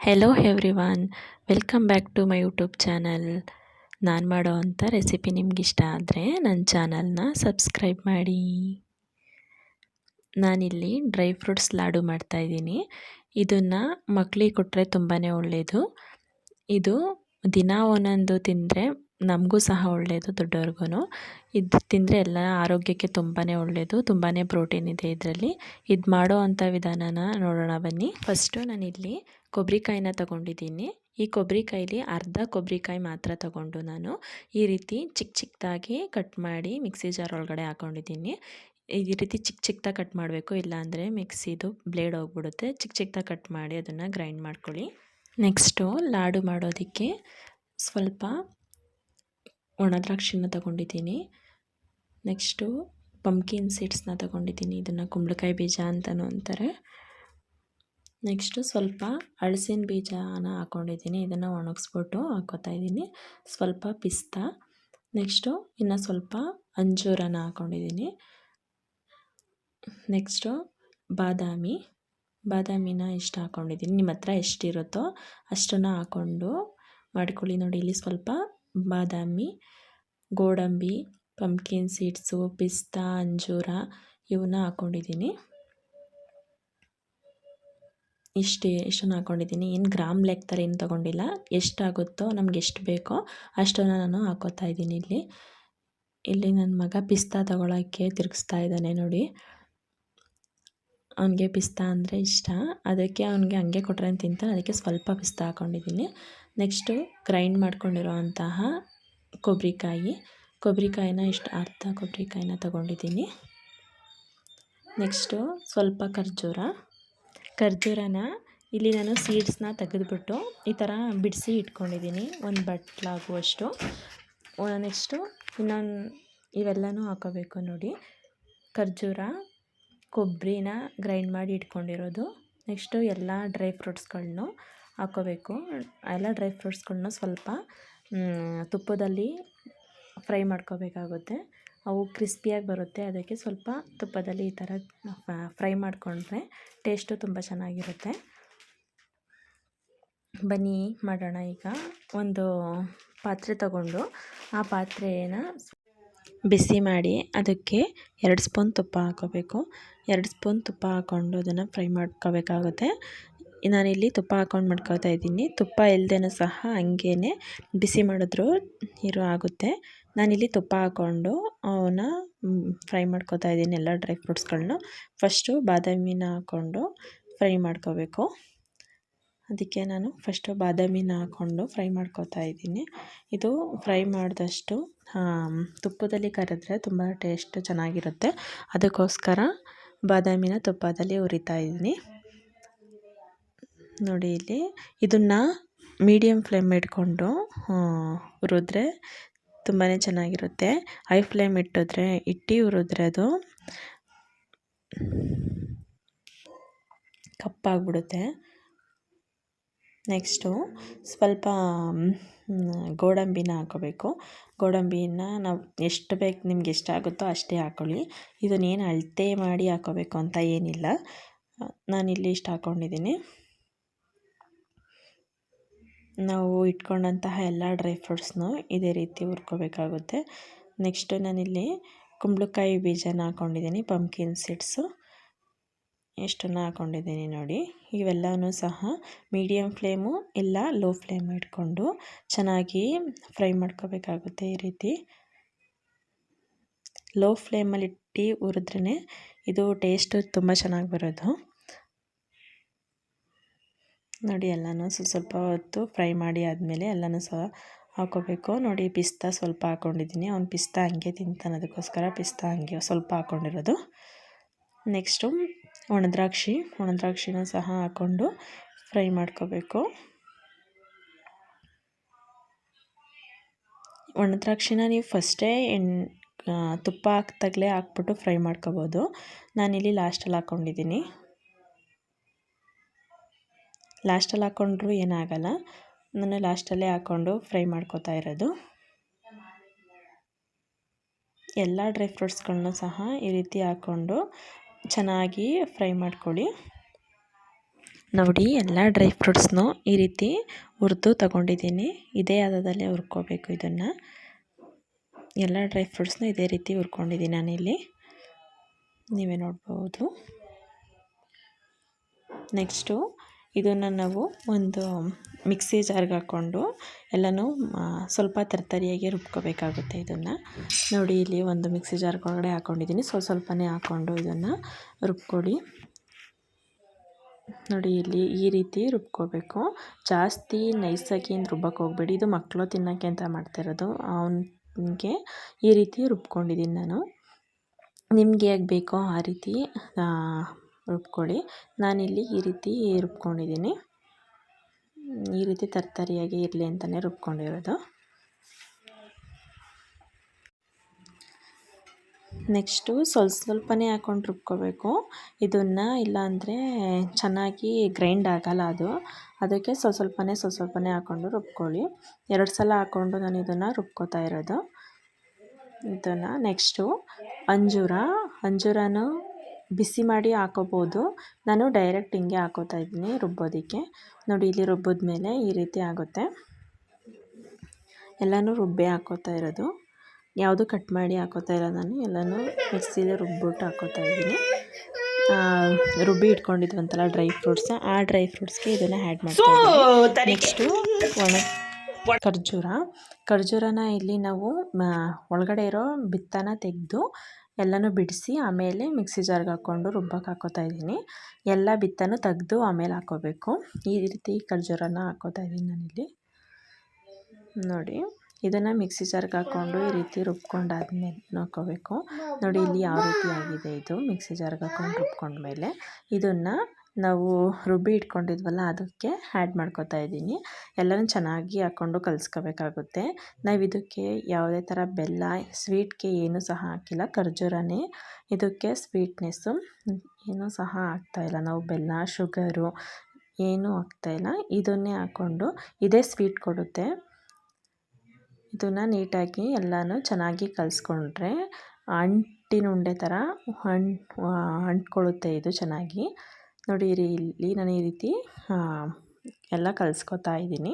Hello everyone, welcome back to my YouTube channel. ನಾನು ಮಾಡೋ ಅಂಥ ರೆಸಿಪಿ ನಿಮಗಿಷ್ಟ ಆದರೆ ನನ್ನ ಚಾನಲ್ನ ಸಬ್ಸ್ಕ್ರೈಬ್ ಮಾಡಿ. ನಾನಿಲ್ಲಿ ಡ್ರೈ ಫ್ರೂಟ್ಸ್ ಲಾಡು ಮಾಡ್ತಾಯಿದ್ದೀನಿ. ಇದನ್ನು ಮಕ್ಕಳಿಗೆ ಕೊಟ್ಟರೆ ತುಂಬಾ ಒಳ್ಳೆಯದು. ಇದು ದಿನ ಒಂದೊಂದು ತಿಂದರೆ ನಮಗೂ ಸಹ ಒಳ್ಳೆಯದು, ದೊಡ್ಡವ್ರಿಗೂ. ಇದು ತಿಂದರೆ ಎಲ್ಲ ಆರೋಗ್ಯಕ್ಕೆ ತುಂಬಾ ಒಳ್ಳೆಯದು, ತುಂಬಾ ಪ್ರೋಟೀನ್ ಇದೆ ಇದರಲ್ಲಿ. ಇದು ಮಾಡೋ ಅಂಥ ವಿಧಾನನ ನೋಡೋಣ ಬನ್ನಿ. ಫಸ್ಟು ನಾನಿಲ್ಲಿ ಕೊಬ್ಬರಿಕಾಯಿನ ತೊಗೊಂಡಿದ್ದೀನಿ. ಈ ಕೊಬ್ಬರಿಕಾಯಲ್ಲಿ ಅರ್ಧ ಕೊಬ್ಬರಿಕಾಯಿ ಮಾತ್ರ ತೊಗೊಂಡು ನಾನು ಈ ರೀತಿ ಚಿಕ್ಕ ಚಿಕ್ಕದಾಗಿ ಕಟ್ ಮಾಡಿ ಮಿಕ್ಸಿ ಜಾರ್ ಒಳಗಡೆ ಹಾಕ್ಕೊಂಡಿದ್ದೀನಿ. ಈ ರೀತಿ ಚಿಕ್ಕ ಚಿಕ್ಕದಾಗಿ ಕಟ್ ಮಾಡಬೇಕು, ಇಲ್ಲಾಂದರೆ ಮಿಕ್ಸಿದು ಬ್ಲೇಡ್ ಹೋಗ್ಬಿಡುತ್ತೆ. ಚಿಕ್ಕ ಚಿಕ್ಕದಾಗಿ ಕಟ್ ಮಾಡಿ ಅದನ್ನು ಗ್ರೈಂಡ್ ಮಾಡ್ಕೊಳ್ಳಿ. ನೆಕ್ಸ್ಟು ಲಾಡು ಮಾಡೋದಕ್ಕೆ ಸ್ವಲ್ಪ ಒಣ ದ್ರಾಕ್ಷಿನ ತೊಗೊಂಡಿದ್ದೀನಿ. ನೆಕ್ಸ್ಟು ಪಂಪ್ಕಿನ್ ಸೀಡ್ಸ್ನ ತೊಗೊಂಡಿದ್ದೀನಿ. ಇದನ್ನು ಕುಂಬಳಕಾಯಿ ಬೀಜ ಅಂತಲೂ ಅಂತಾರೆ. ನೆಕ್ಸ್ಟು ಸ್ವಲ್ಪ ಹಲಸಿನ ಬೀಜನ ಹಾಕ್ಕೊಂಡಿದ್ದೀನಿ. ಇದನ್ನು ಒಣಗಿಸ್ಬಿಟ್ಟು ಹಾಕ್ಕೋತಾ ಇದ್ದೀನಿ. ಸ್ವಲ್ಪ ಪಿಸ್ತಾ, ನೆಕ್ಸ್ಟು ಇನ್ನು ಸ್ವಲ್ಪ ಅಂಜೂರನ ಹಾಕ್ಕೊಂಡಿದ್ದೀನಿ. ನೆಕ್ಸ್ಟು ಬಾದಾಮಿನ ಇಷ್ಟು ಹಾಕ್ಕೊಂಡಿದ್ದೀನಿ. ನಿಮ್ಮ ಹತ್ರ ಎಷ್ಟಿರುತ್ತೋ ಅಷ್ಟನ್ನು ಹಾಕ್ಕೊಂಡು ಮಾಡ್ಕೊಳ್ಳಿ. ನೋಡಿ, ಇಲ್ಲಿ ಸ್ವಲ್ಪ ಬಾದಾಮಿ, ಗೋಡಂಬಿ, ಪಂಪ್ಕಿನ್ ಸೀಡ್ಸು, ಪಿಸ್ತಾ, ಅಂಜೂರ ಇವನ್ನ ಹಾಕ್ಕೊಂಡಿದ್ದೀನಿ. ಇಷ್ಟನ್ನು ಹಾಕ್ಕೊಂಡಿದ್ದೀನಿ. ಏನು ಗ್ರಾಮ್ ಲೆಕ್ಕದಲ್ಲಿ ಏನು ತೊಗೊಂಡಿಲ್ಲ. ಎಷ್ಟಾಗುತ್ತೋ ನಮ್ಗೆ ಎಷ್ಟು ಬೇಕೋ ಅಷ್ಟನ್ನು ನಾನು ಹಾಕ್ಕೋತಾ ಇದ್ದೀನಿ. ಇಲ್ಲಿ ನನ್ನ ಮಗ ಪಿಸ್ತಾ ತೊಗೊಳಕ್ಕೆ ತಿರುಗಿಸ್ತಾ ಇದ್ದಾನೆ ನೋಡಿ. ಅವನಿಗೆ ಪಿಸ್ತಾ ಅಂದರೆ ಇಷ್ಟ, ಅದಕ್ಕೆ ಅವನಿಗೆ ಹಂಗೆ ಕೊಟ್ಟರೆ ತಿಂತಾನೆ, ಅದಕ್ಕೆ ಸ್ವಲ್ಪ ಪಿಸ್ತಾ ಹಾಕ್ಕೊಂಡಿದ್ದೀನಿ. ನೆಕ್ಸ್ಟು ಗ್ರೈಂಡ್ ಮಾಡ್ಕೊಂಡಿರೋ ಅಂತಹ ಕೊಬ್ಬರಿಕಾಯಿನ ಇಷ್ಟು ಅರ್ಧ ಕೊಬ್ಬರಿಕಾಯಿನ ತೊಗೊಂಡಿದ್ದೀನಿ. ನೆಕ್ಸ್ಟು ಸ್ವಲ್ಪ ಖರ್ಜೂರನ ಇಲ್ಲಿ ನಾನು ಸೀಡ್ಸ್ನ ತೆಗೆದುಬಿಟ್ಟು ಈ ಥರ ಬಿಡಿಸಿ ಇಟ್ಕೊಂಡಿದ್ದೀನಿ, ಒಂದು ಬಟ್ಲಾಗುವಷ್ಟು. ನೆಕ್ಸ್ಟು ಇನ್ನೊಂದು ಇವೆಲ್ಲನೂ ಹಾಕೋಬೇಕು ನೋಡಿ. ಖರ್ಜೂರ, ಕೊಬ್ಬರಿನ ಗ್ರೈಂಡ್ ಮಾಡಿ ಇಟ್ಕೊಂಡಿರೋದು. ನೆಕ್ಸ್ಟು ಎಲ್ಲ ಡ್ರೈ ಫ್ರೂಟ್ಸ್ಗಳನ್ನೂ ಹಾಕೋಬೇಕು. ಎಲ್ಲ ಡ್ರೈ ಫ್ರೂಟ್ಸ್ಗಳನ್ನ ಸ್ವಲ್ಪ ತುಪ್ಪದಲ್ಲಿ ಫ್ರೈ ಮಾಡ್ಕೋಬೇಕಾಗುತ್ತೆ. ಅವು ಕ್ರಿಸ್ಪಿಯಾಗಿ ಬರುತ್ತೆ, ಅದಕ್ಕೆ ಸ್ವಲ್ಪ ತುಪ್ಪದಲ್ಲಿ ಈ ಥರ ಫ್ರೈ ಮಾಡಿಕೊಂಡ್ರೆ ಟೇಸ್ಟು ತುಂಬ ಚೆನ್ನಾಗಿರುತ್ತೆ. ಬನ್ನಿ ಮಾಡೋಣ. ಈಗ ಒಂದು ಪಾತ್ರೆ ತಗೊಂಡು ಆ ಪಾತ್ರೆನ ಬಿಸಿ ಮಾಡಿ ಅದಕ್ಕೆ 2 ಸ್ಪೂನ್ ತುಪ್ಪ ಹಾಕೋಬೇಕು. 2 ಸ್ಪೂನ್ ತುಪ್ಪ ಹಾಕ್ಕೊಂಡು ಅದನ್ನು ಫ್ರೈ ಮಾಡ್ಕೋಬೇಕಾಗುತ್ತೆ. ನಾನಿಲ್ಲಿ ತುಪ್ಪ ಹಾಕ್ಕೊಂಡು ಮಾಡ್ಕೋತಾ ಇದ್ದೀನಿ. ತುಪ್ಪ ಇಲ್ಲದೇನೂ ಸಹ ಹಂಗೇ ಬಿಸಿ ಮಾಡಿದ್ರೂ ನೀರು ಆಗುತ್ತೆ. ನಾನಿಲ್ಲಿ ತುಪ್ಪ ಹಾಕ್ಕೊಂಡು ಅವನ್ನ ಫ್ರೈ ಮಾಡ್ಕೋತಾ ಇದ್ದೀನಿ, ಎಲ್ಲ ಡ್ರೈ ಫ್ರೂಟ್ಸ್ಗಳನ್ನ. ಫಸ್ಟು ಬಾದಾಮಿನ ಹಾಕ್ಕೊಂಡು ಫ್ರೈ ಮಾಡ್ಕೋಬೇಕು. ಅದಕ್ಕೆ ನಾನು ಫಸ್ಟು ಬಾದಾಮಿನ ಹಾಕ್ಕೊಂಡು ಫ್ರೈ ಮಾಡ್ಕೋತಾ ಇದ್ದೀನಿ. ಇದು ಫ್ರೈ ಮಾಡಿದಷ್ಟು ತುಪ್ಪದಲ್ಲಿ ಕರೆದ್ರೆ ತುಂಬ ಟೇಸ್ಟ್ ಚೆನ್ನಾಗಿರುತ್ತೆ. ಅದಕ್ಕೋಸ್ಕರ ಬಾದಾಮಿನ ತುಪ್ಪದಲ್ಲಿ ಹುರಿತಾ ಇದ್ದೀನಿ ನೋಡಿ. ಇಲ್ಲಿ ಇದನ್ನು ಮೀಡಿಯಮ್ ಫ್ಲೇಮ್ ಇಟ್ಕೊಂಡು ಹುರಿದ್ರೆ ತುಂಬಾ ಚೆನ್ನಾಗಿರುತ್ತೆ. ಹೈ ಫ್ಲೇಮ್ ಇಟ್ಟು ಹುರಿದ್ರೆ ಅದು ಕಪ್ಪಾಗ್ಬಿಡುತ್ತೆ. ನೆಕ್ಸ್ಟು ಸ್ವಲ್ಪ ಗೋಡಂಬಿನ ಹಾಕೋಬೇಕು. ಗೋಡಂಬಿನ ನಾವು ಎಷ್ಟು ಬೇಕು, ನಿಮ್ಗೆ ಎಷ್ಟಾಗುತ್ತೋ ಅಷ್ಟೇ ಹಾಕ್ಕೊಳ್ಳಿ. ಇದನ್ನೇನು ಅಳತೆ ಮಾಡಿ ಹಾಕೋಬೇಕು ಅಂತ ಏನಿಲ್ಲ. ನಾನಿಲ್ಲಿ ಇಷ್ಟು ಹಾಕ್ಕೊಂಡಿದ್ದೀನಿ. ನಾವು ಇಟ್ಕೊಂಡಂತಹ ಎಲ್ಲ ಡ್ರೈ ಫ್ರೂಟ್ಸ್ನು ಇದೇ ರೀತಿ ಹುರ್ಕೋಬೇಕಾಗುತ್ತೆ. ನೆಕ್ಸ್ಟು ನಾನಿಲ್ಲಿ ಕುಂಬಳಕಾಯಿ ಬೀಜನ ಹಾಕ್ಕೊಂಡಿದ್ದೀನಿ, ಪಂಪ್ಕಿನ್ ಸೀಡ್ಸು ಎಷ್ಟನ್ನು ಹಾಕ್ಕೊಂಡಿದ್ದೀನಿ ನೋಡಿ. ಇವೆಲ್ಲವೂ ಸಹ ಮೀಡಿಯಮ್ ಫ್ಲೇಮು ಇಲ್ಲ ಲೋ ಫ್ಲೇಮ್ ಇಟ್ಕೊಂಡು ಚೆನ್ನಾಗಿ ಫ್ರೈ ಮಾಡ್ಕೋಬೇಕಾಗುತ್ತೆ. ಈ ರೀತಿ ಲೋ ಫ್ಲೇಮಲ್ಲಿ ಇಟ್ಟು ಹುರಿದ್ರೇ ಇದು ಟೇಸ್ಟು ತುಂಬ ಚೆನ್ನಾಗಿ ಬರೋದು ನೋಡಿ. ಎಲ್ಲನೂ ಸ್ವಲ್ಪ ಹೊತ್ತು ಫ್ರೈ ಮಾಡಿ ಆದಮೇಲೆ ಎಲ್ಲನೂ ಸಹ ಹಾಕ್ಕೋಬೇಕು ನೋಡಿ. ಪಿಸ್ತಾ ಸ್ವಲ್ಪ ಹಾಕ್ಕೊಂಡಿದ್ದೀನಿ. ಅವ್ನು ಪಿಸ್ತಾ ಹಂಗೆ ತಿಂತಾನೆ, ಅದಕ್ಕೋಸ್ಕರ ಪಿಸ್ತಾ ಹಂಗೆ ಸ್ವಲ್ಪ ಹಾಕ್ಕೊಂಡಿರೋದು. ನೆಕ್ಸ್ಟು ಒಣ ದ್ರಾಕ್ಷಿನ ಸಹ ಹಾಕ್ಕೊಂಡು ಫ್ರೈ ಮಾಡ್ಕೋಬೇಕು. ಒಣ ದ್ರಾಕ್ಷಿನ ನೀವು ಫಸ್ಟೇ ತುಪ್ಪ ಹಾಕ್ದಾಗಲೇ ಹಾಕ್ಬಿಟ್ಟು ಫ್ರೈ ಮಾಡ್ಕೋಬೋದು. ನಾನಿಲ್ಲಿ ಲಾಸ್ಟಲ್ಲಿ ಹಾಕ್ಕೊಂಡಿದ್ದೀನಿ. ಲಾಸ್ಟಲ್ಲಿ ಹಾಕ್ಕೊಂಡ್ರೂ ಏನಾಗಲ್ಲ, ನಾನು ಲಾಸ್ಟಲ್ಲೇ ಹಾಕ್ಕೊಂಡು ಫ್ರೈ ಮಾಡ್ಕೋತಾ ಇರೋದು. ಎಲ್ಲ ಡ್ರೈ ಫ್ರೂಟ್ಸ್ಗಳನ್ನೂ ಸಹ ಈ ರೀತಿ ಹಾಕ್ಕೊಂಡು ಚೆನ್ನಾಗಿ ಫ್ರೈ ಮಾಡ್ಕೊಳ್ಳಿ. ನೋಡಿ ಎಲ್ಲ ಡ್ರೈ ಫ್ರೂಟ್ಸ್ನು ಈ ರೀತಿ ಹುರಿದು ತಗೊಂಡಿದ್ದೀನಿ. ಇದೇ ಹದದಲ್ಲೇ ಹುರ್ಕೋಬೇಕು ಇದನ್ನು. ಎಲ್ಲ ಡ್ರೈ ಫ್ರೂಟ್ಸ್ನು ಇದೇ ರೀತಿ ಹುರ್ಕೊಂಡಿದ್ದೀನಿ ನಾನಿಲ್ಲಿ, ನೀವೇ ನೋಡ್ಬೋದು. ನೆಕ್ಸ್ಟು ಇದನ್ನು ನಾವು ಒಂದು ಮಿಕ್ಸಿ ಜಾರ್ಗೆ ಹಾಕ್ಕೊಂಡು ಎಲ್ಲನೂ ಸ್ವಲ್ಪ ತರ್ತರಿಯಾಗಿ ರುಬ್ಕೋಬೇಕಾಗುತ್ತೆ ಇದನ್ನು. ನೋಡಿ ಇಲ್ಲಿ ಒಂದು ಮಿಕ್ಸಿ ಜಾರ್ ಒಳಗಡೆ ಹಾಕ್ಕೊಂಡಿದ್ದೀನಿ, ಸ್ವಲ್ಪನೇ ಹಾಕ್ಕೊಂಡು ಇದನ್ನು ರುಬ್ಕೊಳ್ಳಿ. ನೋಡಿ ಇಲ್ಲಿ ಈ ರೀತಿ ರುಬ್ಕೋಬೇಕು, ಜಾಸ್ತಿ ನೈಸಾಗಿ ಏನು ರುಬ್ಬಕ್ಕೆ ಹೋಗಬೇಡಿ. ಇದು ಮಕ್ಕಳು ತಿನ್ನೋಕ್ಕೆ ಅಂತ ಮಾಡ್ತಿರೋದು, ಅವನಿಗೆ ಈ ರೀತಿ ರುಬ್ಕೊಂಡಿದ್ದೀನಿ ನಾನು. ನಿಮ್ಗೆ ಹೇಗೆ ಬೇಕೋ ಆ ರೀತಿ ರುಬ್ಕೊಳ್ಳಿ. ನಾನಿಲ್ಲಿ ಈ ರೀತಿ ರುಬ್ಕೊಂಡಿದ್ದೀನಿ, ಈ ರೀತಿ ತರ್ತರಿಯಾಗಿ ಇರಲಿ ಅಂತಲೇ ರುಬ್ಕೊಂಡಿರೋದು. ನೆಕ್ಸ್ಟು ಸ್ವಲ್ಪನೇ ಹಾಕ್ಕೊಂಡು ರುಬ್ಕೋಬೇಕು ಇದನ್ನು, ಇಲ್ಲಾಂದರೆ ಚೆನ್ನಾಗಿ ಗ್ರೈಂಡ್ ಆಗೋಲ್ಲ ಅದು. ಅದಕ್ಕೆ ಸ್ವಲ್ಪನೇ ಹಾಕ್ಕೊಂಡು ರುಬ್ಕೊಳ್ಳಿ. 2 ಸಲ ಹಾಕ್ಕೊಂಡು ನಾನು ಇದನ್ನು ರುಬ್ಕೋತಾ ಇರೋದು ಇದನ್ನು. ನೆಕ್ಸ್ಟು ಅಂಜೂರನೂ ಬಿಸಿ ಮಾಡಿ ಹಾಕೋಬೋದು, ನಾನು ಡೈರೆಕ್ಟ್ ಹಿಂಗೆ ಹಾಕೋತಾ ಇದ್ದೀನಿ ರುಬ್ಬೋದಕ್ಕೆ. ನೋಡಿ ಇಲ್ಲಿ ರುಬ್ಬಿದ್ಮೇಲೆ ಈ ರೀತಿ ಆಗುತ್ತೆ. ಎಲ್ಲನೂ ರುಬ್ಬಿ ಹಾಕೋತಾ ಇರೋದು, ಯಾವುದು ಕಟ್ ಮಾಡಿ ಹಾಕೋತಾ ಇಲ್ಲ ನಾನು, ಎಲ್ಲನೂ ಮಿಕ್ಸಿಲಿ ರುಬ್ಬಿಟ್ಟು ಹಾಕೋತಾ ಇದ್ದೀನಿ. ರುಬ್ಬಿ ಇಟ್ಕೊಂಡಿದ್ವಂತಲ್ಲ ಡ್ರೈ ಫ್ರೂಟ್ಸ್, ಆ ಡ್ರೈ ಫ್ರೂಟ್ಸ್ಗೆ ಇದನ್ನು ಆ್ಯಡ್ ಮಾಡ್ತೀನಿ. ನೆಕ್ಸ್ಟು ಖರ್ಜೂರನ ಇಲ್ಲಿ ನಾವು ಒಳಗಡೆ ಇರೋ ಬಿತ್ತನ ತೆಗೆದು ಎಲ್ಲನೂ ಬಿಡಿಸಿ ಆಮೇಲೆ ಮಿಕ್ಸಿ ಜಾರ್ಗೆ ಹಾಕ್ಕೊಂಡು ರುಬ್ಬಕ್ಕೆ ಹಾಕೋತಾ ಇದ್ದೀನಿ. ಎಲ್ಲ ಬಿತ್ತನೂ ತೆಗೆದು ಆಮೇಲೆ ಹಾಕ್ಕೋಬೇಕು. ಈ ರೀತಿ ಖರ್ಜೂರನ ಹಾಕ್ಕೋತಾ ಇದ್ದೀನಿ ನಾನಿಲ್ಲಿ. ನೋಡಿ ಇದನ್ನು ಮಿಕ್ಸಿ ಜಾರ್ಗೆ ಹಾಕ್ಕೊಂಡು ಈ ರೀತಿ ರುಬ್ಕೊಂಡಾದ್ಮೇಲೆ ಹಾಕ್ಕೋಬೇಕು. ನೋಡಿ ಇಲ್ಲಿ ಯಾವ ರೀತಿ ಆಗಿದೆ ಇದು. ಮಿಕ್ಸಿ ಜಾರ್ಗೆ ಹಾಕ್ಕೊಂಡು ರುಬ್ಕೊಂಡ್ಮೇಲೆ ಇದನ್ನು ನಾವು ರುಬ್ಬಿ ಇಟ್ಕೊಂಡಿದ್ವಲ್ಲ ಅದಕ್ಕೆ ಆ್ಯಡ್ ಮಾಡ್ಕೋತಾ ಇದ್ದೀನಿ. ಎಲ್ಲನೂ ಚೆನ್ನಾಗಿ ಹಾಕ್ಕೊಂಡು ಕಲಿಸ್ಕೋಬೇಕಾಗುತ್ತೆ. ನಾವು ಇದಕ್ಕೆ ಯಾವುದೇ ಥರ ಬೆಲ್ಲ, ಸ್ವೀಟ್ಗೆ ಏನೂ ಸಹ ಹಾಕಿಲ್ಲ, ಖರ್ಜೂರನೇ ಇದಕ್ಕೆ ಸ್ವೀಟ್ನೆಸ್ಸು. ಏನೂ ಸಹ ಹಾಕ್ತಾಯಿಲ್ಲ ನಾವು, ಬೆಲ್ಲ, ಶುಗರು ಏನೂ ಹಾಕ್ತಾಯಿಲ್ಲ. ಇದನ್ನೇ ಹಾಕ್ಕೊಂಡು ಇದೇ ಸ್ವೀಟ್ ಕೊಡುತ್ತೆ. ಇದನ್ನು ನೀಟಾಗಿ ಎಲ್ಲನೂ ಚೆನ್ನಾಗಿ ಕಲಿಸ್ಕೊಂಡ್ರೆ ಅಂಟಿನ ಉಂಡೆ ಥರ ಅಂಟ್ಕೊಳ್ಳುತ್ತೆ ಇದು ಚೆನ್ನಾಗಿ. ನೋಡಿ ಇಲ್ಲಿ ನಾನು ಈ ರೀತಿ ಎಲ್ಲ ಕಲಿಸ್ಕೊತಾ ಇದ್ದೀನಿ.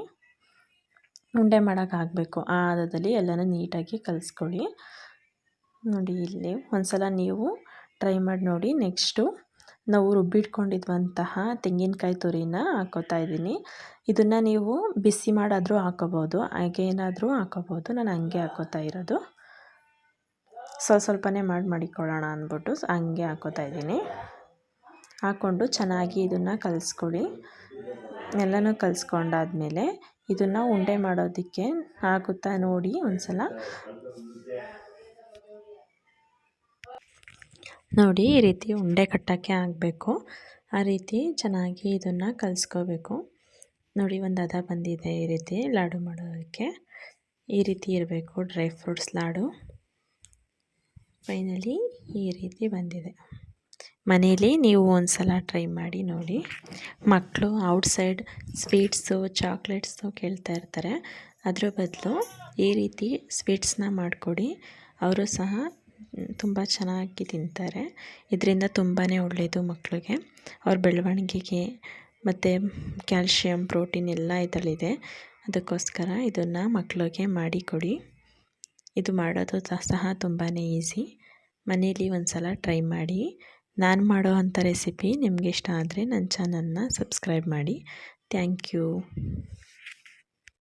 ಉಂಡೆ ಮಾಡೋಕ್ಕಾಗಬೇಕು ಆ ಹದದಲ್ಲಿ ಎಲ್ಲನೂ ನೀಟಾಗಿ ಕಲಿಸ್ಕೊಳ್ಳಿ. ನೋಡಿ ಇಲ್ಲಿ ಒಂದ್ಸಲ ನೀವು ಟ್ರೈ ಮಾಡಿ ನೋಡಿ. ನೆಕ್ಸ್ಟು ನಾವು ರುಬ್ಬಿಟ್ಕೊಂಡಿದ್ವಂತಹ ತೆಂಗಿನಕಾಯಿ ತುರಿನ ಹಾಕ್ಕೋತಾ ಇದ್ದೀನಿ. ಇದನ್ನು ನೀವು ಬಿಸಿ ಮಾಡಾದರೂ ಹಾಕೋಬೋದು, ಹಾಗೇನಾದರೂ ಹಾಕೋಬೋದು. ನಾನು ಹಂಗೆ ಹಾಕ್ಕೋತಾ ಇರೋದು, ಸ್ವಲ್ಪನೇ ಮಾಡಿಕೊಳ್ಳೋಣ ಅಂದ್ಬಿಟ್ಟು ಹಂಗೆ ಹಾಕ್ಕೋತಾ ಇದ್ದೀನಿ. ಹಾಕ್ಕೊಂಡು ಚೆನ್ನಾಗಿ ಇದನ್ನು ಕಲಿಸ್ಕೊಳ್ಳಿ. ಎಲ್ಲನೂ ಕಲಿಸ್ಕೊಂಡಾದ್ಮೇಲೆ ಇದನ್ನು ಉಂಡೆ ಮಾಡೋದಕ್ಕೆ ಆಗುತ್ತಾ ನೋಡಿ ಒಂದ್ಸಲ. ನೋಡಿ ಈ ರೀತಿ ಉಂಡೆ ಕಟ್ಟೋಕ್ಕೆ ಆಗಬೇಕು, ಆ ರೀತಿ ಚೆನ್ನಾಗಿ ಇದನ್ನು ಕಲಿಸ್ಕೋಬೇಕು. ನೋಡಿ ಒಂದು ಹದ ಬಂದಿದೆ ಈ ರೀತಿ ಲಾಡು ಮಾಡೋದಕ್ಕೆ. ಈ ರೀತಿ ಇರಬೇಕು ಡ್ರೈ ಫ್ರೂಟ್ಸ್ ಲಾಡು. ಫೈನಲಿ ಈ ರೀತಿ ಬಂದಿದೆ. ಮನೇಲಿ ನೀವು ಒಂದು ಸಲ ಟ್ರೈ ಮಾಡಿ ನೋಡಿ. ಮಕ್ಕಳು ಔಟ್ಸೈಡ್ ಸ್ವೀಟ್ಸು, ಚಾಕ್ಲೇಟ್ಸು ಕೇಳ್ತಾ ಇರ್ತಾರೆ, ಅದ್ರ ಬದಲು ಈ ರೀತಿ ಸ್ವೀಟ್ಸ್ನ ಮಾಡಿಕೊಡಿ, ಅವರು ಸಹ ತುಂಬ ಚೆನ್ನಾಗಿ ತಿಂತಾರೆ. ಇದರಿಂದ ತುಂಬಾ ಒಳ್ಳೆಯದು ಮಕ್ಕಳಿಗೆ, ಅವ್ರ ಬೆಳವಣಿಗೆಗೆ ಮತ್ತು ಕ್ಯಾಲ್ಶಿಯಂ, ಪ್ರೋಟೀನ್ ಎಲ್ಲ ಇದರಲ್ಲಿದೆ. ಅದಕ್ಕೋಸ್ಕರ ಇದನ್ನು ಮಕ್ಕಳಿಗೆ ಮಾಡಿಕೊಡಿ. ಇದು ಮಾಡೋದು ಸಹ ತುಂಬಾ ಈಸಿ. ಮನೇಲಿ ಒಂದು ಸಲ ಟ್ರೈ ಮಾಡಿ. ನಾನು ಮಾಡೋ ಅಂಥ ರೆಸಿಪಿ ನಿಮಗೆ ಇಷ್ಟ ಆದರೆ ನನ್ನ ಚಾನಲ್ನ ಸಬ್ಸ್ಕ್ರೈಬ್ ಮಾಡಿ. Thank you.